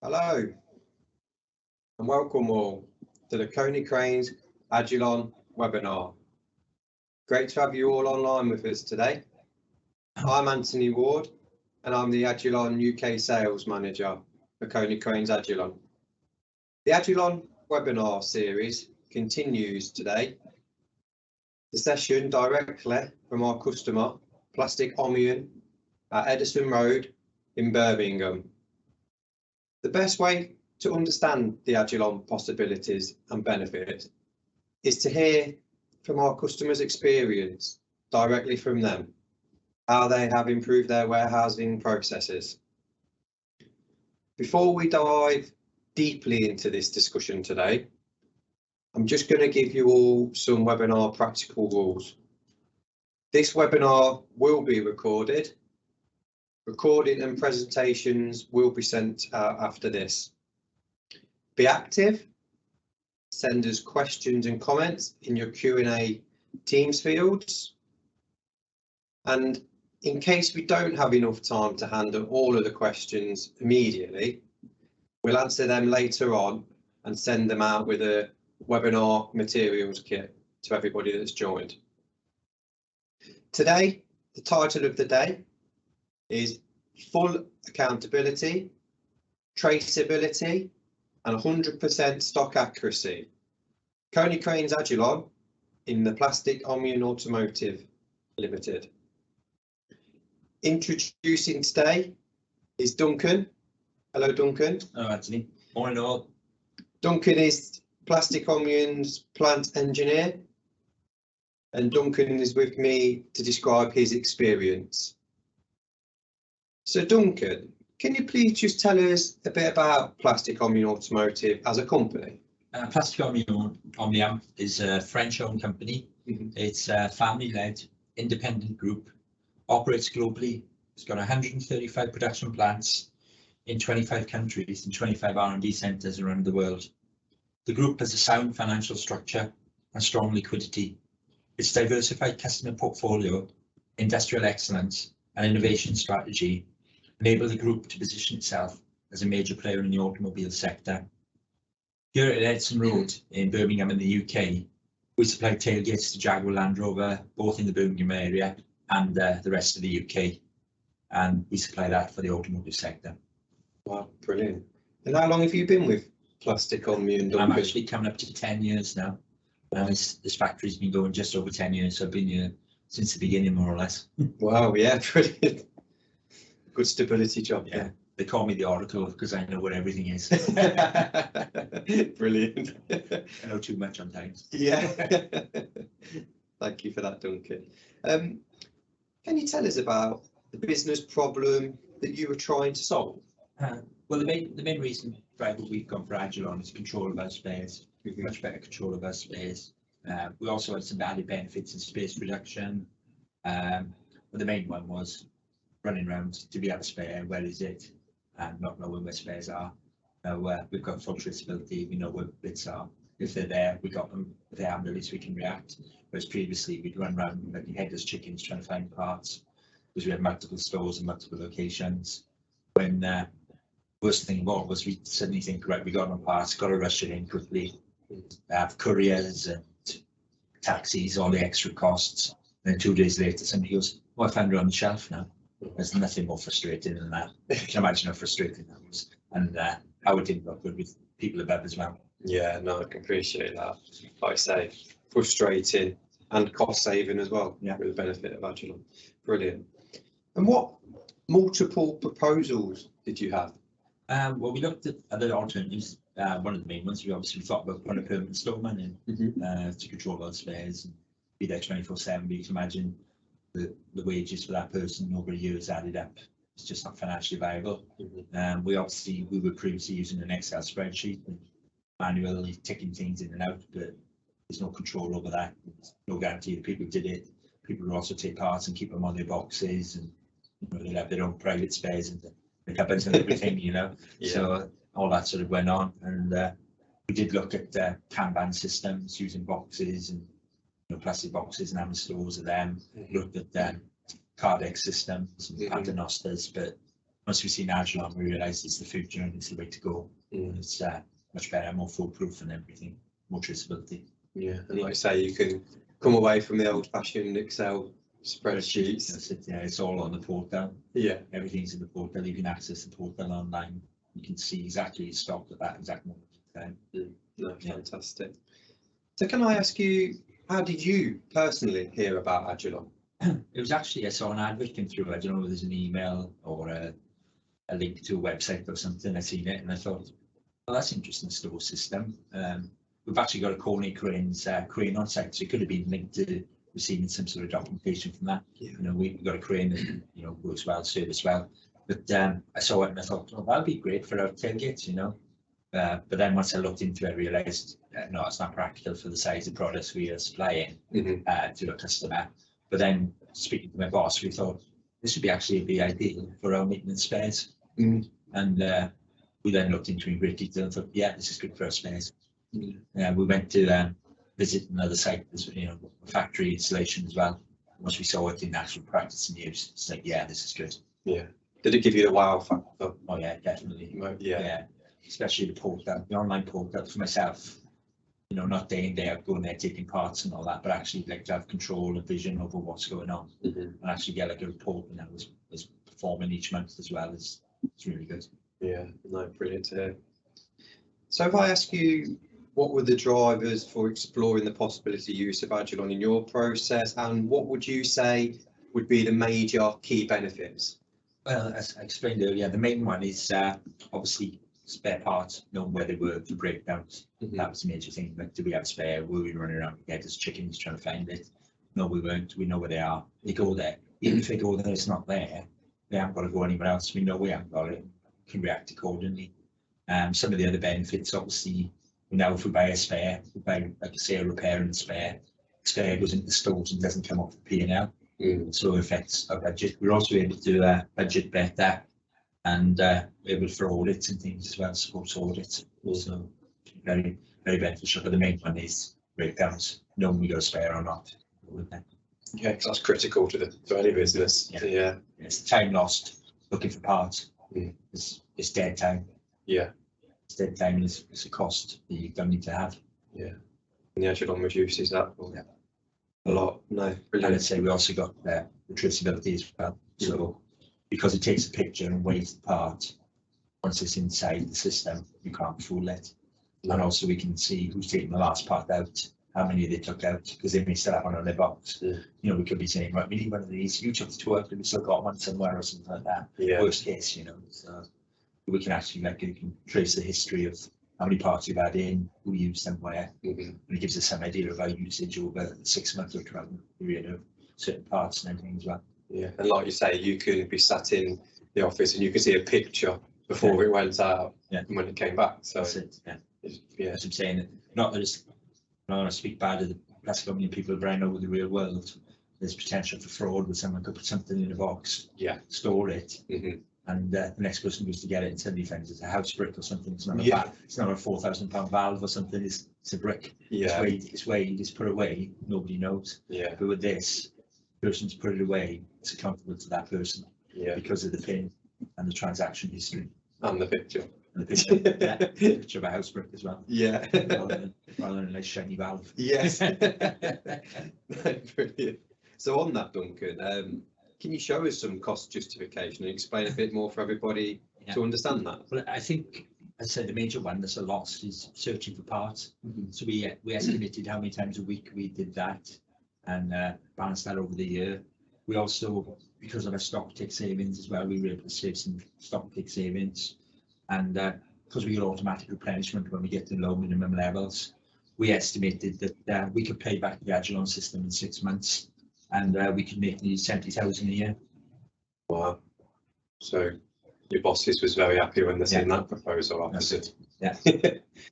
Hello and welcome all to the Konecranes Agilon webinar. Great to have you all online with us today. I'm Anthony Ward and I'm the Agilon UK Sales Manager for Konecranes Agilon. The Agilon webinar series continues today. The session directly from our customer, Plastic Omnium at Edison Road in Birmingham. The best way to understand the Agilon possibilities and benefits is to hear from our customers' experience directly from them, how they have improved their warehousing processes. Before we dive deeply into this discussion today, I'm just going to give you all some webinar practical rules. This webinar will be recorded. Recording and presentations will be sent out after this. Be active, send us questions and comments in your Q&A Teams fields. And in case we don't have enough time to handle all of the questions immediately, we'll answer them later on and send them out with a webinar materials kit to everybody that's joined. Today, the title of the day is full accountability, traceability and 100% stock accuracy. Konecranes Agilon in the Plastic Omnium Automotive Limited. Introducing today is Duncan. Hello Duncan. Hello Anthony. Morning all. Duncan is Plastic Omnium's plant engineer and Duncan is with me to describe his experience. So Duncan, can you please just tell us a bit about Plastic Omnium Automotive as a company? Plastic Omnium is a French-owned company. It's a family-led, independent group, operates globally. It's got 135 production plants in 25 countries and 25 R&D centres around the world. The group has a sound financial structure and strong liquidity. Its diversified customer portfolio, industrial excellence and innovation strategy enable the group to position itself as a major player in the automobile sector. Here at Edison Road in Birmingham in the UK, we supply tailgates to Jaguar Land Rover, both in the Birmingham area and the rest of the UK. And we supply that for the automotive sector. Wow, brilliant. And how long have you been with Plastic Omnium, Duncan? I'm actually coming up to 10 years now. This factory's been going just over 10 years, so I've been here since the beginning, more or less. Wow, yeah, brilliant. Good stability job. Yeah, they call me the Oracle because I know where everything is. Brilliant. I know too much sometimes. Yeah. Thank you for that, Duncan. Can you tell us about the business problem that you were trying to solve? Well, the main reason why we've gone for Agilon is control of our space. We've much better control of our space. We also had some added benefits in space reduction. But the main one was running around to be at spare, where is it, and not knowing where spares are. We've got full traceability, we know where bits are. If they're there, we got them. If they haven't, at least we can react. Whereas previously we'd run around like headless chickens trying to find parts because we had multiple stores and multiple locations. When worst thing of all was we suddenly think, right, we got no parts, got to rush it in quickly. Have couriers and taxis, all the extra costs. And then 2 days later, somebody goes, "Oh, I found it on the shelf now." There's nothing more frustrating than that. You can imagine how frustrating that was, and how it didn't look good with people above as well. Yeah, no, I can appreciate that. Like I say, frustrating and cost saving as well. Yeah, with the benefit of Agilon. Brilliant. And what multiple proposals did you have? Well, we looked at other alternatives. One of the main ones we obviously thought about putting a permanent storeman in to control our spares and be there 24/7. But you can imagine the wages for that person over years added up. It's just not financially viable. We were previously using an Excel spreadsheet and manually ticking things in and out, but there's no control over that. There's no guarantee that people did it. People would also take parts and keep them on their boxes, and they'd have their own private spares and the cupboards and everything, Yeah. So all that sort of went on, and we did look at Kanban systems using boxes and plastic boxes and having stores of them. Looked at Cardex systems and paternosters, but once we've seen Agilon, we realised it's the future and it's the way to go. And it's much better, more foolproof and everything, more traceability. Yeah, and like I say, you can come away from the old-fashioned Excel spreadsheets. That's it, yeah, it's all on the portal. Yeah, Everything's in the portal. You can access the portal online. You can see exactly your stock at that exact moment in time. no, Yeah. fantastic. So can I ask you, how did you personally hear about Agilon? It was actually, I saw an advert came through. I don't know whether there's an email or a link to a website or something. I seen it and I thought, well, that's interesting store system. We've actually got a Corney Crane's crane on site, so it could have been linked to receiving some sort of documentation from that. Yeah. You know, we've got a crane that, you know, works well, service well. But I saw it and I thought, well, that'll be great for our tailgates, you know. But then once I looked into it, I realised, no, it's not practical for the size of products we are supplying to a customer. But then speaking to my boss, we thought this would be actually be ideal for our maintenance spares. And we then looked into it in great detail and thought, yeah, this is good for our spares. We went to visit another site, you know, factory installation as well. Once we saw it in actual practice and use, it's like, yeah, this is good. Yeah. Did it give you the wow factor? Oh yeah, definitely. Yeah. Especially the portal, the online portal for myself. You know, not day in day out going there taking parts and all that, but actually like to have control and vision over what's going on and actually get like a report and that was performing each month as well. It's really good. Yeah, no, brilliant to hear. So if I ask you, what were the drivers for exploring the possibility use of Agilon in your process, and what would you say would be the major key benefits? Well, as I explained earlier, the main one is obviously spare parts, knowing where they were for breakdowns. That was the major thing. Like, do we have a spare? Were we running around again as chickens trying to find it? No, we weren't. We know where they are. They go there. Even if they go there, it's not there. They haven't got to go anywhere else. We know we haven't got it. Can react accordingly. Some of the other benefits, obviously, now if we buy a spare, we buy, like I say, a repair and a spare goes into the stores and doesn't come off the P&L. So it affects our budget. We're also able to budget better and able for audits and things as well, sports audits. So very, very beneficial. But the main one is breakdowns, knowing we got a spare or not. Yeah, because that's critical to any business. Yeah. It's time lost looking for parts. It's dead time. Yeah. It's dead time and it's a cost that you don't need to have. Yeah. And the Agilon reduces that a lot. No, brilliant. And I'd say we also got the traceability as well. So because it takes a picture and weighs the part, once it's inside the system, you can't fool it. And also we can see who's taken the last part out, how many they took out, because they may still have one on their box. You know, we could be saying, right, we need one of these, you took the two out, but we still got one somewhere or something like that. Worst case, you know. So we can actually, like, you can trace the history of how many parts you've had in, who used them where, and it gives us some idea of our usage over 6 months or 12 month period of certain parts and everything as well. Yeah, and like you say, you can be sat in the office and you can see a picture before it went out and when it came back. So that's it. As I'm saying, not that it's, I don't want to speak bad of the plastic company people, but I know with the real world, there's potential for fraud where someone could put something in a box, store it, and the next person goes to get it and suddenly finds it's a house brick or something. It's not it's not a £4,000 valve or something. It's a brick. It's weighed, it's put away. Nobody knows. But with this, the person's put it away. It's accountable to that person. Because of the pin and the transaction history and the picture. And the picture of a house brick as well. Rather than a nice shiny valve. Yes. Brilliant. So on that, Duncan, can you show us some cost justification and explain a bit more for everybody to understand that? Well, I think, as I said, the major one that's a loss is searching for parts. So we estimated how many times a week we did that and balanced that over the year. We also, because of our stock tick savings as well, we were able to save some stock tick savings. And because we get automatic replenishment when we get to low minimum levels, we estimated that we could pay back the Agilon system in 6 months. And we could make nearly 70,000 a year. Wow! So your bosses was very happy when they seen that proposal.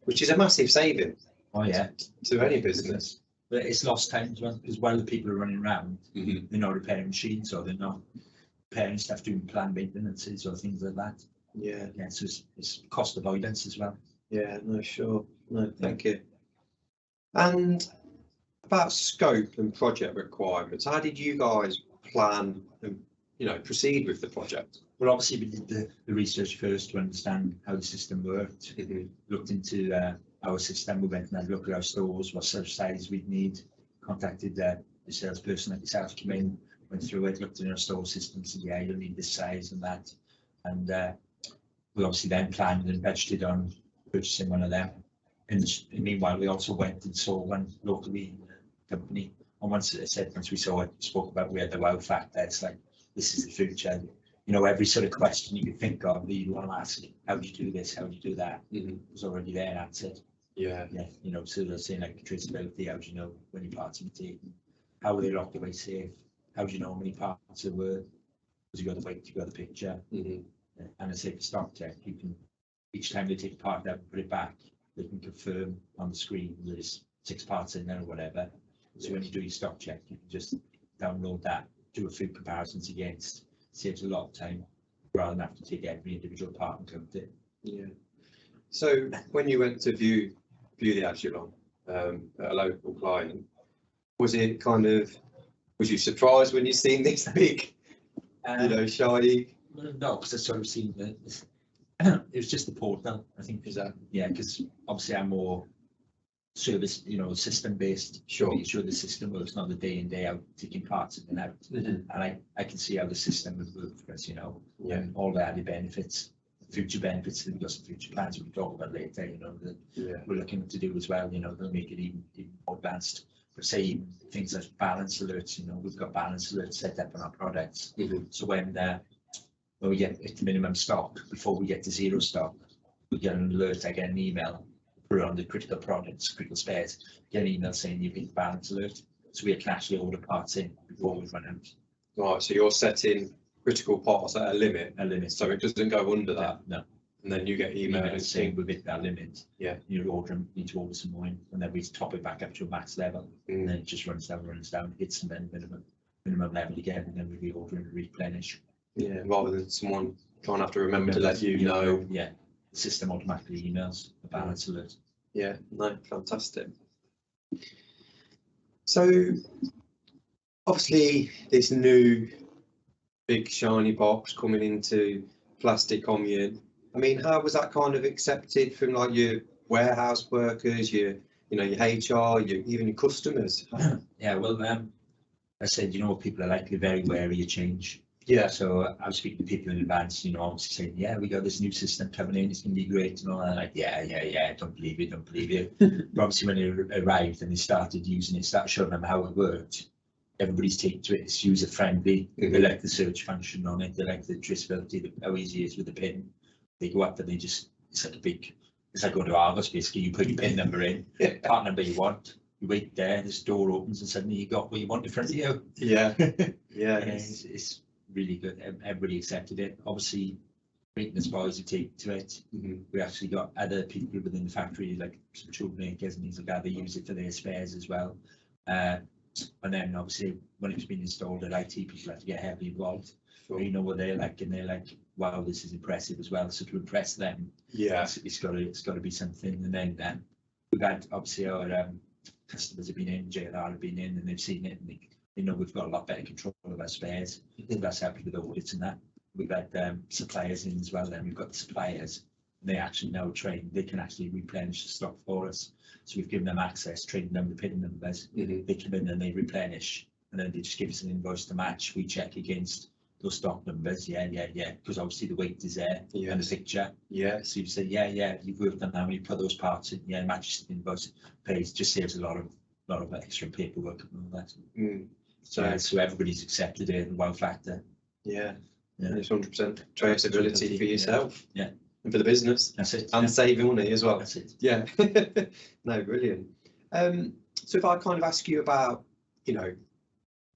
Which is a massive saving. Oh yeah, to any business. But it's lost time as well, because while the people are running around, they're not repairing machines or they're not repairing stuff, doing planned maintenances or things like that. So it's cost avoidance as well. No, sure. No, thank you. And about scope and project requirements, how did you guys plan and proceed with the project? Well, obviously we did the research first to understand how the system worked. Looked into our system. We went and had a look at our stores, what sort of size we'd need. Contacted the salesperson at yourself, came in, went through it, looked in our store system, said, yeah, you'll need this size and that. And we obviously then planned and budgeted on purchasing one of them. And meanwhile, we also went and saw one locally in the company. And once we saw it, spoke about, we had the wow factor. It's like, this is the future. Every sort of question you could think of that you want to ask, how do you do this? How do you do that? Was already there answered. Yeah. So they're saying like traceability, how do you know when your parts are taken? How are they locked away safe? How do you know how many parts there were? Because you got the weight, you got the picture. And a safe stock check, you can, each time they take a part out and put it back, they can confirm on the screen there's 6 parts in there or whatever. So when you do your stock check, you can just download that, do a few comparisons against, saves a lot of time rather than have to take every individual part and count it. Yeah. So when you went to view the Agilon at a local client, was you surprised when you seen this big, shiny? No, because I sort of seen that it was just the portal, I think. Because obviously I'm more service, system based. Sure. Make sure the system works, not the day in, day out, taking parts in and out. And I can see how the system would work for us, and all the added benefits, future benefits, that we've got some future plans we'll talk about later, that we're looking to do as well, they'll make it even more advanced. But say even things like balance alerts, we've got balance alerts set up on our products. So when we get to minimum stock, before we get to zero stock, we get an alert, I get an email, put it on the critical products, critical spares, get an email saying you've been balance alert. So we can actually order parts in before we run out. Right, so you're setting critical parts at a limit, so it doesn't go under that. No. And then you get email saying we've hit that limit. Yeah. You need to order some more in, and then we top it back up to a max level, and then it just runs down, hits and then minimum level again, and then we reorder and replenish. Yeah, rather than someone trying to have to remember to let you know. Yeah, the system automatically emails the balance alert. Yeah, no, fantastic. So obviously this new big shiny box coming into plastic Omnium, I mean, how was that kind of accepted from like your warehouse workers, your HR, even your customers? Yeah, well, I said, people are likely very wary of change. Yeah. So I was speaking to people in advance, obviously saying, yeah, we got this new system coming in, it's going to be great and all that. Like, yeah, don't believe it. But obviously when it arrived and they started using it, started showing them how it worked, everybody's taken to it, it's user friendly. They like the search function on it, they like the traceability, how easy it is with the pin. They go up and it's like going to Argos basically, you put your pin number in, part number you want, you wait there, this door opens and suddenly you got what you want in front of you. Yeah. It's really good. Everybody accepted it. Obviously, maintenance boys who take to it. We actually got other people within the factory, like some tool makers and things like that. They use it for their spares as well. And then obviously, when it's been installed at IT, people have to get heavily involved. Sure. You know what they're like, and they're like, "Wow, this is impressive as well." So to impress them, it's got to be something. And then we've had obviously our customers have been in, JLR have been in, and they've seen it, and they know we've got a lot better control of our spares. So that's helped with audits and that. We've had suppliers in as well. Then we've got the suppliers. They actually now train. They can actually replenish the stock for us. So we've given them access, training them the pin numbers. They come in and they replenish, and then they just give us an invoice to match. We check against those stock numbers. Yeah. Because obviously the weight is there and the picture. Yeah. So you say, yeah, you've worked on that when you put those parts in. Yeah, matches the invoice. Pays just saves a lot of extra paperwork and all that. So everybody's accepted it, and wow factor. Yeah. It's 100% traceability for yourself. Yeah. And for the business. That's it. And saving money as well. That's it. Yeah. No, brilliant. So if I kind of ask you about,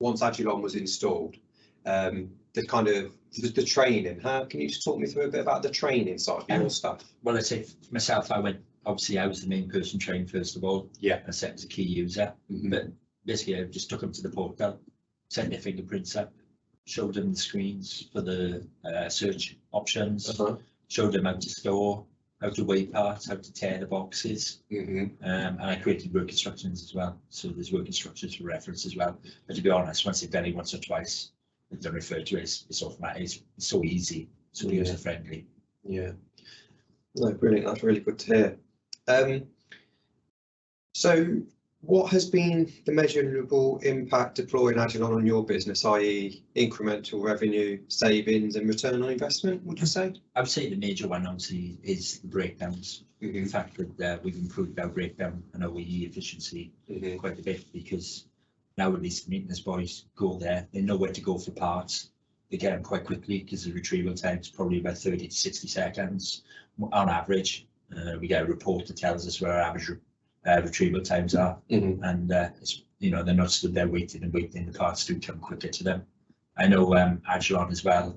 once Agilon was installed, the kind of the training, can you just talk me through a bit about the training side of your stuff? Well, I'd say for myself, I was the main person trained first of all. Yeah. I set as a key user, but basically I just took them to the portal, set their fingerprints up, showed them the screens for the search options, showed them how to store, how to weigh parts, how to tear the boxes, and I created work instructions as well. So there's work instructions for reference as well. But to be honest, once they've done it once or twice, don't refer to it as it's automatic. It's so easy, so Yeah. user friendly. Yeah. No, brilliant. That's really good to hear. So what has been the measurable impact deploying Agilon on your business, i.e. incremental revenue, savings and return on investment, would you say? I would say the major one obviously is the breakdowns. The fact that we've improved our breakdown and OEE efficiency quite a bit, because now at least the maintenance boys go there, they know where to go for parts. They get them quite quickly because the retrieval time is probably about 30 to 60 seconds on average. We get a report that tells us where our average retrieval times are, and it's, you know, they're not stood there waiting. The parts do come quicker to them. I know Agilon as well,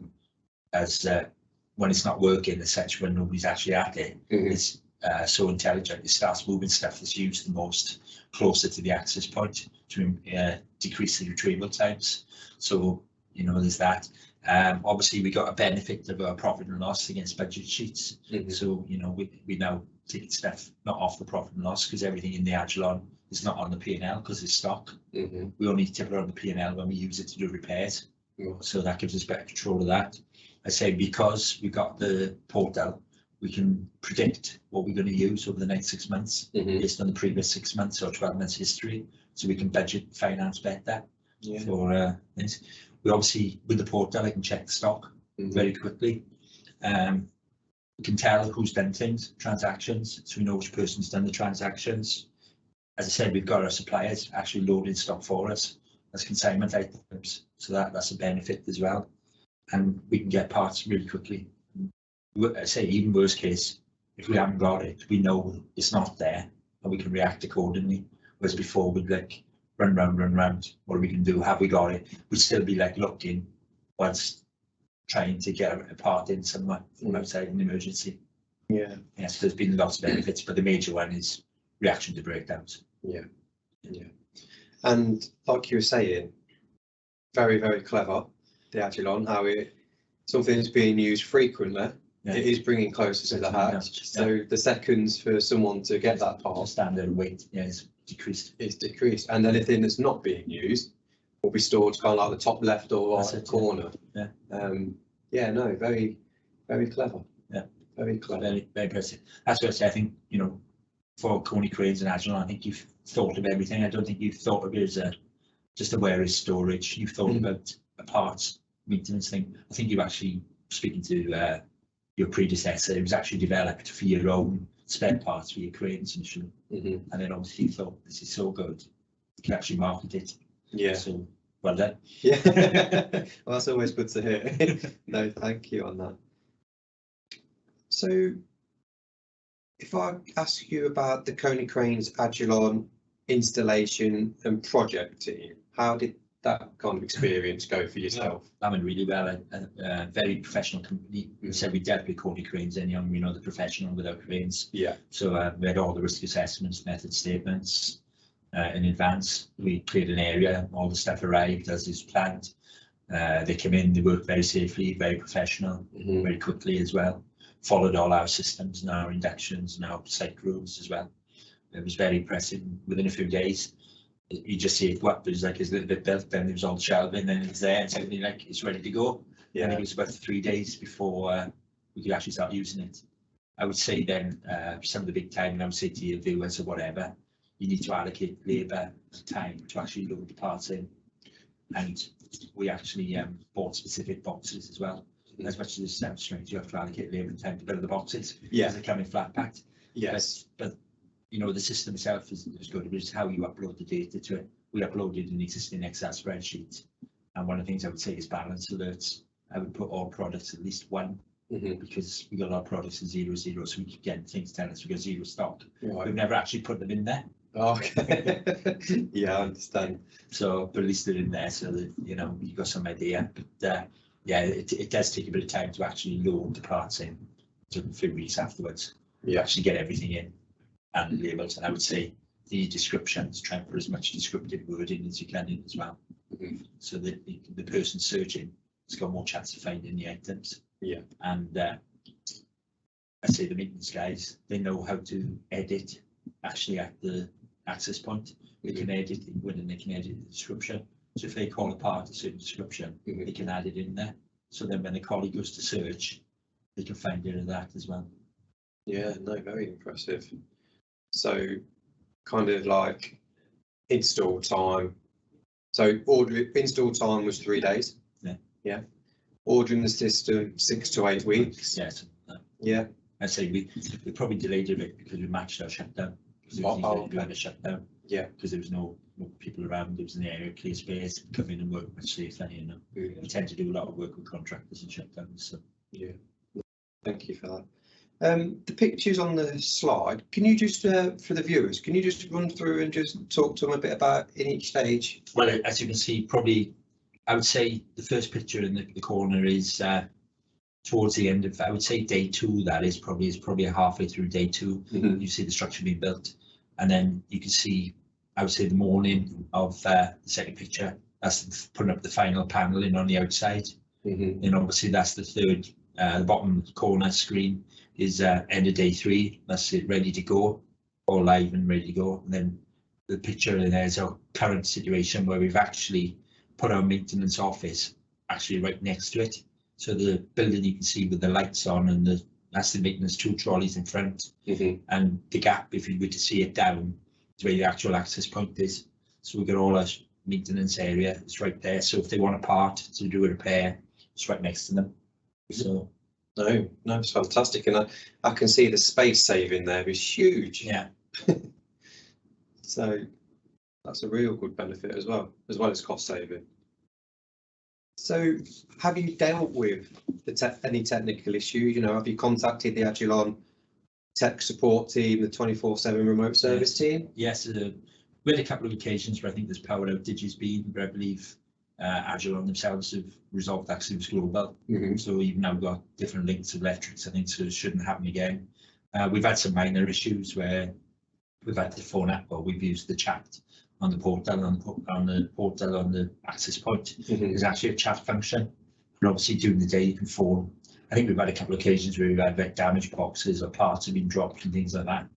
as when it's not working, essentially when nobody's actually at it, it's so intelligent. It starts moving stuff that's used the most closer to the access point to decrease the retrieval times. So, you know, there's that. Obviously, we got a benefit of our profit and loss against budget sheets. So, you know, we now take stuff not off the profit and loss, because everything in the Agilon is not on the P&L because it's stock. We only tip it on the P&L when we use it to do repairs. So that gives us better control of that. I say because we've got the portal, we can predict what we're going to use over the next 6 months based on the previous 6 months or 12 months history. So we can budget finance better for this. We obviously, with the portal, I can check the stock very quickly. We can tell who's done things, transactions, so we know which person's done the transactions. As I said, we've got our suppliers actually loading stock for us as consignment items, so that's a benefit as well. And we can get parts really quickly. I say, even worst case, if we haven't got it, we know it's not there and we can react accordingly. Whereas before we'd like run round, what are we can do? Have we got it? We'd still be like looking whilst trying to get a part in somewhere from outside an emergency. Yes, there's been lots of benefits, but the major one is reaction to breakdowns. And like you were saying, very, very clever, the Agilon, how something that's being used frequently, it is bringing closer to the hatch. So the seconds for someone to get that part, standard weight, is decreased. It's decreased, and anything that's not being used will be stored kind of like the top left or right corner. No, very, very clever. Very clever. Very, very impressive. That's what I say. I think, you know, for Coney Cranes and Agilon, I think you've thought of everything. I don't think you've thought of it as just a warehouse storage. You've thought about a parts maintenance thing. I think you actually, speaking to your predecessor, it was actually developed for your own spare parts for your cranes initially. And then obviously you thought, this is so good, you can actually market it. So well done. Well, that's always good to hear. No, thank you on that. So if I ask you about the Coney Cranes Agilon installation and project team, how did that kind of experience go for yourself? I went really well. A very professional company. We said we dealt with Coney Cranes and young, we know the professional with our cranes. So we had all the risk assessments, method statements in advance. We cleared an area, all the stuff arrived as is planned. They came in, they worked very safely, very professional, very quickly as well. Followed all our systems and our inductions and our site rules as well. It was very impressive. Within a few days, you just see it go up. There's like a little bit built, then there was all the shelving, and it's there, and suddenly like it's ready to go. And it was about 3 days before we could actually start using it. I would say then some of the big time, and I would say to your viewers or whatever, you need to allocate labour and time to actually load the parts in. And we actually bought specific boxes as well. As much as it sounds strange, you have to allocate labour and time to build the boxes. Because they come in flat packed. But you know, the system itself is good, but it's how you upload the data to it. We uploaded an existing Excel spreadsheet, and one of the things I would say is balance alerts. I would put all products at least 1, because we got a lot of products at 0, 0, so we keep getting things telling us we got 0 stock. We've never actually put them in there. Okay. I understand. So, but at least they're in there, so that, you know, you got some idea. But it does take a bit of time to actually load the parts in. It took a few weeks afterwards. Actually get everything in and labels. And I would say the descriptions, try and put as much descriptive wording as you can in as well. So that the person searching has got more chance of finding the items. And I say the maintenance guys, they know how to edit actually at the access point. They can edit the word and they can edit the description. So if they call a part a certain description, they can add it in there. So then when the colleague goes to search, they can find it in that as well. Yeah, no, very impressive. So kind of like install time. So install time was 3 days. Yeah. Yeah. Ordering the system 6 to 8 weeks. Yes. Yeah. I say we probably delayed it a bit because we matched our shutdown. Because we had a shutdown. Yeah. Because there was no people around. It was in the area, clear space, come in and work much safer. You know, we tend to do a lot of work with contractors and shutdowns. So yeah. Thank you for that. The pictures on the slide, can you just, for the viewers, can you just run through and just talk to them a bit about in each stage? Well, as you can see, probably, I would say the first picture in the corner is towards the end of, I would say day 2, that is probably halfway through day 2. You see the structure being built. And then you can see, I would say the morning of the second picture, that's putting up the final panel in on the outside. And obviously that's the third, the bottom corner screen is end of day 3. That's it, ready to go, all live and ready to go. And then the picture in there is our current situation where we've actually put our maintenance office actually right next to it. So the building you can see with the lights on, and that's the maintenance 2 trolleys in front. And the gap, if you were to see it down, is where the actual access point is. So we've got all our maintenance area, it's right there. So if they want a part to do a repair, it's right next to them. So no, it's fantastic, and I can see the space saving there is huge. Yeah. So that's a real good benefit as well as cost saving. So have you dealt with any technical issues? You know, have you contacted the Agilon tech support team, the 24/7 remote service team? Yes, we had a couple of occasions where I think there's power outages been, but I believe Agilon themselves have resolved actually with global. So we've now got different links of electrics, I think, so it shouldn't happen again. We've had some minor issues where we've had the phone app, or we've used the chat on the portal, on the access point. There's actually a chat function, and obviously during the day you can phone. I think we've had a couple of occasions where we've had like damaged boxes or parts have been dropped and things like that,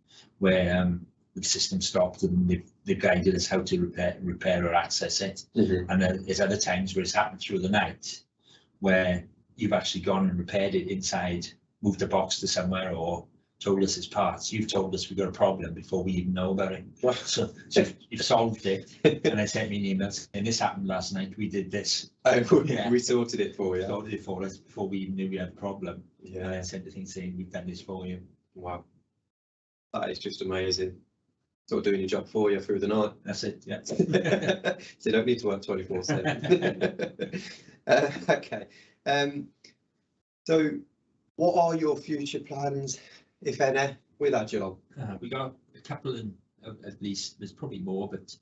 where the system stopped and they've guided us how to repair or access it. And then there's other times where it's happened through the night where you've actually gone and repaired it inside, moved a box to somewhere, or told us it's parts. You've told us we've got a problem before we even know about it. So you've solved it, and they sent me an email saying this happened last night, we did this. We sorted it for you. Sorted it for us before we even knew we had a problem. Yeah. And I sent the thing saying we've done this for you. Wow, that is just amazing. Sort of doing your job for you through the night. That's it, yeah. So you don't need to work 24/7. Okay. So what are your future plans, if any, with Agilon? We got a couple at least, there's probably more, but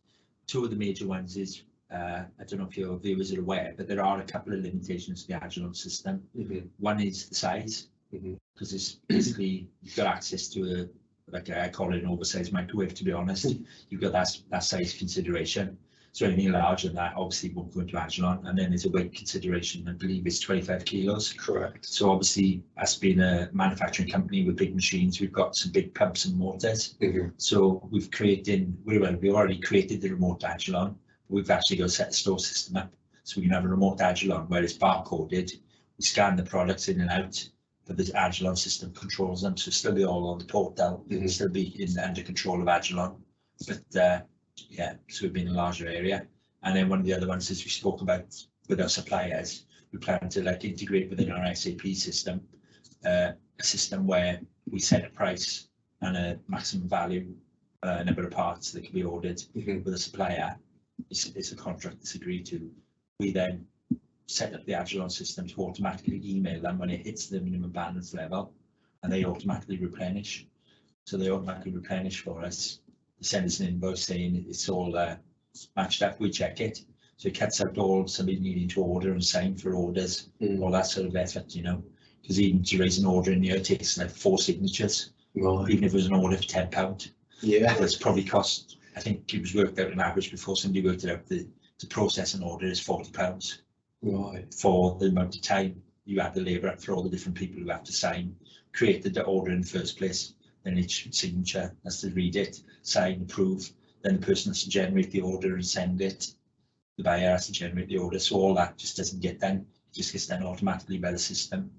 2 of the major ones is, I don't know if your viewers are aware, but there are a couple of limitations to the Agilon system. One is the size, because it's basically, you've got access to I call it an oversized microwave, to be honest. You've got that size consideration. So anything larger than that obviously won't go into Agilon. And then there's a weight consideration, I believe it's 25 kilos. Correct. So obviously, us being a manufacturing company with big machines, we've got some big pumps and motors. So we already created the remote Agilon. We've actually got to set the store system up. So we can have a remote Agilon where it's barcoded. We scan the products in and out, but the Agilon system controls them. So still be all on the portal, still be under control of Agilon. But yeah, so we've been in a larger area. And then one of the other ones is we spoke about with our suppliers, we plan to like integrate within our SAP system, a system where we set a price and a maximum value, number of parts that can be ordered with a supplier. It's a contract that's agreed to. We then set up the Agilon system to automatically email them when it hits the minimum balance level, and they automatically replenish. So they automatically replenish for us. They send us an invoice saying it's all matched up. We check it. So it cuts out all somebody needing to order and sign for orders, all that sort of effort, you know. Because even to raise an order in here, it takes like 4 signatures. Right. Even if it was an order for £10. Yeah. It's probably cost, I think it was worked out on average before somebody worked it out, to process an order is £40. Right. For the amount of time you have the labour for all the different people who have to sign, create the order in the first place, then each signature has to read it, sign, approve, then the person has to generate the order and send it. the buyer has to generate the order, so all that just doesn't get done, it just gets done automatically by the system.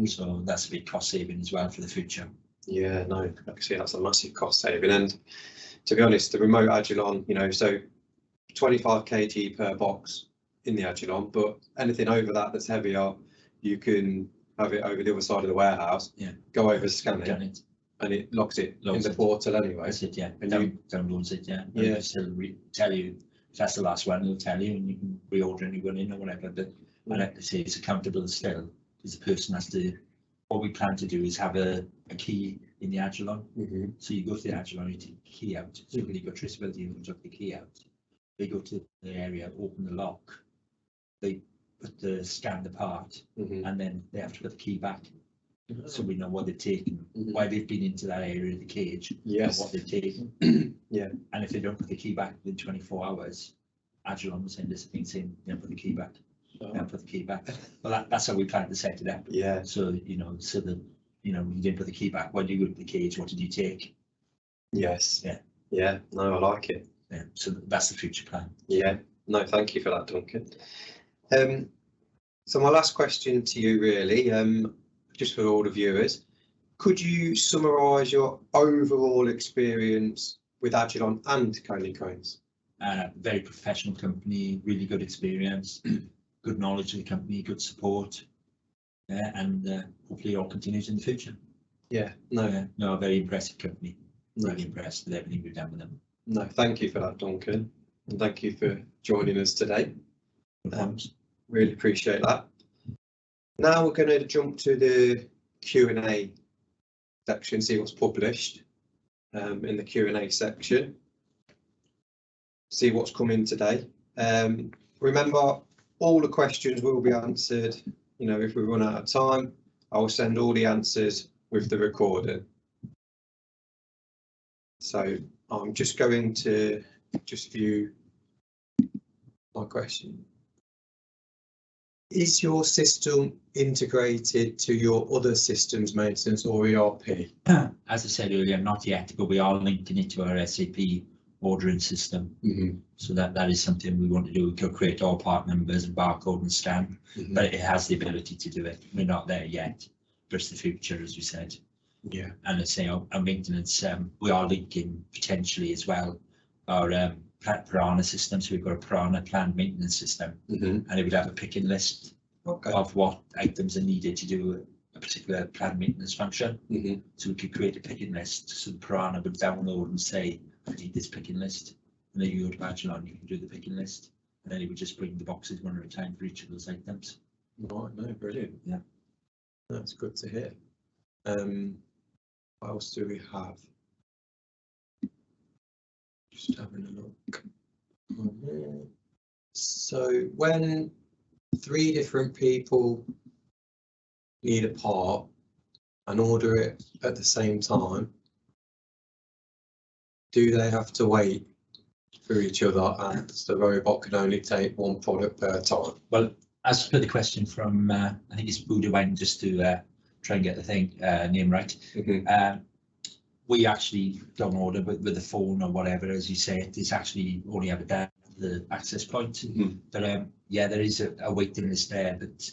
So that's a big cost saving as well for the future. Yeah, no, I can see that's a massive cost saving. And to be honest, the remote Agilon, you know, so 25 kg per box in the Agilon, but anything over that that's heavier, you can have it over the other side of the warehouse, go over, scan it, and it locks it in the portal anyway. That's it, yeah. And downloads it, yeah. Yeah. It'll still tell you if that's the last one, it'll tell you, and you can reorder a new one in or whatever. But I like to say it's accountable still, because the person has to. What we plan to do is have a key in the Agilon. So you go to the Agilon, you take the key out. So when you've got traceability, you took the key out. They go to the area, open the lock, they scan the part, and then they have to put the key back. So we know what they've taken, why they've been into that area of the cage, and what they've taken. And if they don't put the key back within 24 hours, Agilon will send us a thing saying, put the key back. Put the key back. Well, that's how we plan to set it up. Yeah. So so that you didn't put the key back. When you go to the cage, what did you take? Yes. Yeah. Yeah. No, I like it. Yeah. So that's the future plan. Yeah. No, thank you for that, Duncan. So my last question to you, really, just for all the viewers, could you summarise your overall experience with Agilon and Coney Cranes? Very professional company, really good experience, good knowledge of the company, good support, and hopefully it all continues in the future. Yeah, no, a very impressive company. Really impressed with everything we've done with them. No, thank you for that, Duncan, and thank you for joining us today. Really appreciate that. Now we're going to jump to the Q&A section, see what's published in the Q&A section. See what's coming today. Remember, all the questions will be answered. If we run out of time, I will send all the answers with the recording. So I'm just going to view my question. Is your system integrated to your other systems maintenance or ERP? As I said earlier, not yet, but we are linking it to our SAP ordering system. So that is something we want to do. We could create all part numbers and barcode and scan, but it has the ability to do it. We're not there yet, but it's the future, as we said. Yeah. And I say our maintenance, we are linking potentially as well our Piranha system. So we've got a Piranha planned maintenance system, and it would have a picking list of what items are needed to do a particular planned maintenance function. So we could create a picking list, so the Piranha would download and say, I need this picking list, and then you go to Agilon, you can do the picking list, and then it would just bring the boxes one at a time for each of those items. Right, no, brilliant. Yeah, that's good to hear. What else do we have? Just having a look. So when 3 different people need a part and order it at the same time, do they have to wait for each other, and the robot can only take one product per time? Well, as per the question from, I think it's Buddha Wang, just to try and get the name right. We actually don't order with the phone or whatever, as you say. It's actually only ever down the access point. But yeah, there is a waiting list there, but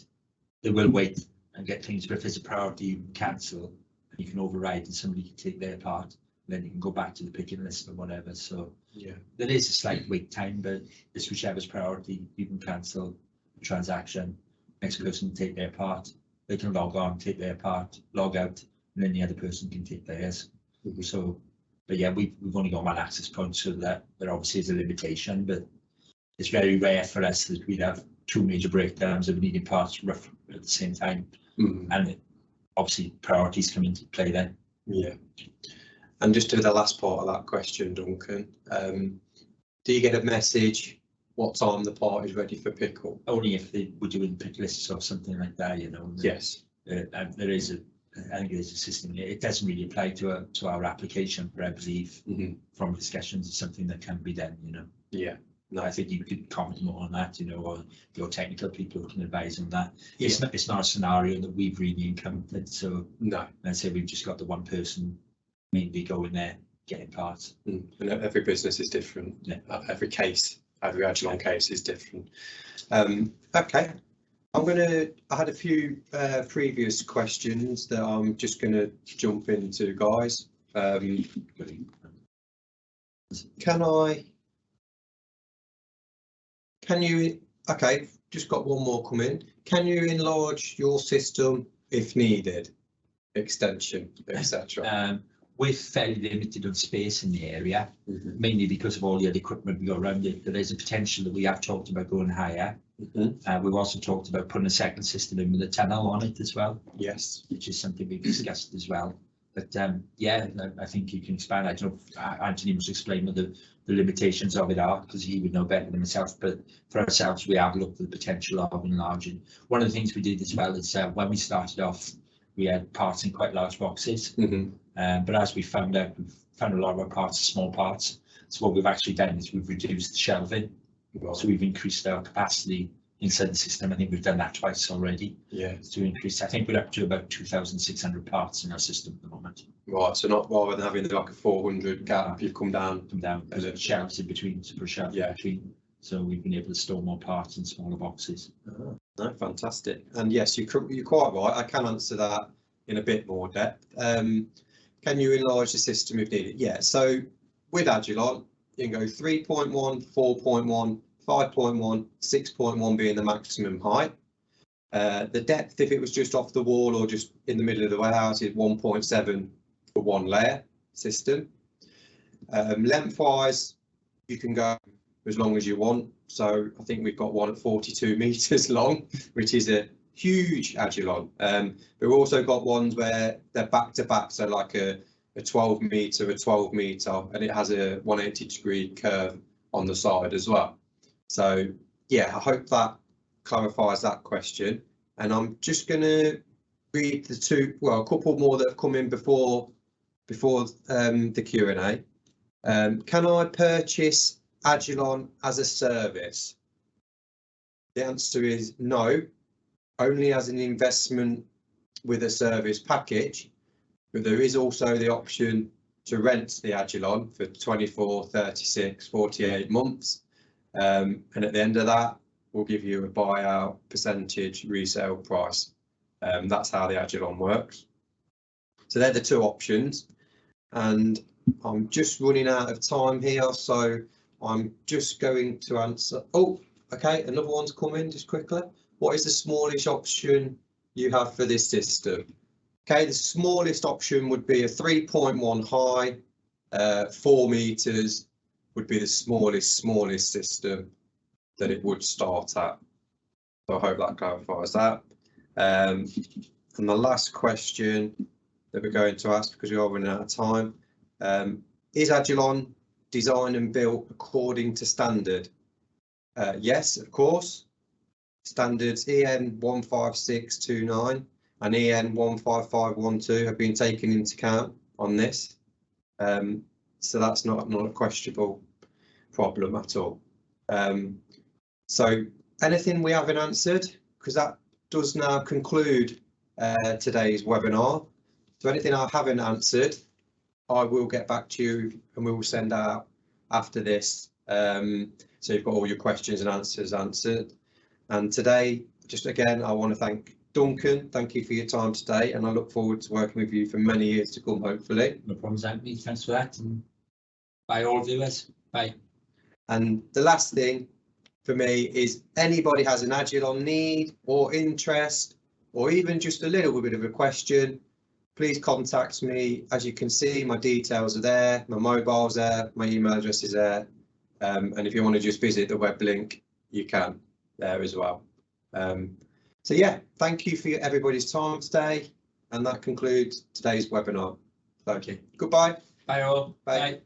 they will wait and get things. But if there's a priority, you can cancel and you can override, and somebody can take their part. Then you can go back to the picking list or whatever. So yeah, there is a slight wait time, but it's whichever's priority. You can cancel the transaction, next person can take their part, they can log on, take their part, log out, and then the other person can take theirs. So, but yeah, we've only got one access point, so that there obviously is a limitation, but it's very rare for us that we'd have 2 major breakdowns of needing parts roughly at the same time. And obviously priorities come into play then. Yeah. And just to the last part of that question, Duncan, do you get a message what time the part is ready for pick-up? Only if they were doing pick lists or something like that, Yes. There is I think there's a system. It doesn't really apply to our application, but I believe from discussions it's something that can be done, Yeah. No, I think you could comment more on that, or your technical people can advise on that. It's not a scenario that we've really encountered. So no, let's say we've just got the one person mainly going there getting parts. And every business is different. Yeah. Every case every Agilon case is different. Okay, I had a few previous questions that I'm just going to jump into, guys. Okay, just got one more come in. Can you enlarge your system if needed? Extension, etc. We're fairly limited on space in the area, mainly because of all the other equipment we got around it. But there's a potential that we have talked about going higher. We've also talked about putting a second system in with a tunnel on it as well. Yes, which is something we've discussed as well. But yeah, I think you can expand. I don't know if Anthony must explain what the limitations of it are, because he would know better than myself. But for ourselves, we have looked at the potential of enlarging. One of the things we did as well is when we started off, we had parts in quite large boxes. But as we found out, we've found a lot of our parts are small parts. So what we've actually done is we've reduced the shelving. So we've increased our capacity inside the system. I think we've done that twice already. Yeah. To increase, I think we're up to about 2,600 parts in our system at the moment. Right. So not rather than having like a 400 gap, you've come down. There's shelves in between, super shelves in between. So we've been able to store more parts in smaller boxes. No, fantastic. And yes, you're quite right. I can answer that in a bit more depth. Can you enlarge the system if needed? Yeah. So with Agilon, you can go 3.1, 4.1, 5.1, 6.1 being the maximum height. The depth, if it was just off the wall or just in the middle of the warehouse, is 1.7 for one layer system. Lengthwise, you can go as long as you want. So I think we've got one at 42 meters long, which is a huge Agilon. We've also got ones where they're back to back, so like a 12 meter, and it has a 180-degree curve on the side as well. So yeah, I hope that clarifies that question. And I'm just going to read a couple more that have come in before the Q&A. Can I purchase Agilon as a service? The answer is no, only as an investment with a service package, but there is also the option to rent the Agilon for 24, 36, 48 months. And at the end of that, we'll give you a buyout percentage resale price. That's how the Agilon works. So they're the two options. And I'm just running out of time here, so I'm just going to answer. Oh, okay, another one's come in just quickly. What is the smallest option you have for this system? Okay, the smallest option would be a 3.1 high, 4 meters would be the smallest system that it would start at. So I hope that clarifies that. And the last question that we're going to ask, because we are running out of time, is Agilon designed and built according to standard? Yes, of course. Standards EN 15629 and EN 15512 have been taken into account on this. So that's not a questionable problem at all. So anything we haven't answered, because that does now conclude today's webinar. So anything I haven't answered, I will get back to you and we will send out after this. So you've got all your questions and answers answered. And today, just again, I want to thank Duncan. Thank you for your time today, and I look forward to working with you for many years to come, hopefully. No problems, Anthony. Thanks for that. And bye, all viewers. Bye. And the last thing for me is anybody has an Agilon need or interest, or even just a little bit of a question, please contact me. As you can see, my details are there, my mobile's there, my email address is there. And if you want to just visit the web link, you can there as well. So yeah, thank you for everybody's time today, and that concludes today's webinar. Thank you. Goodbye. Bye all. Bye. Bye.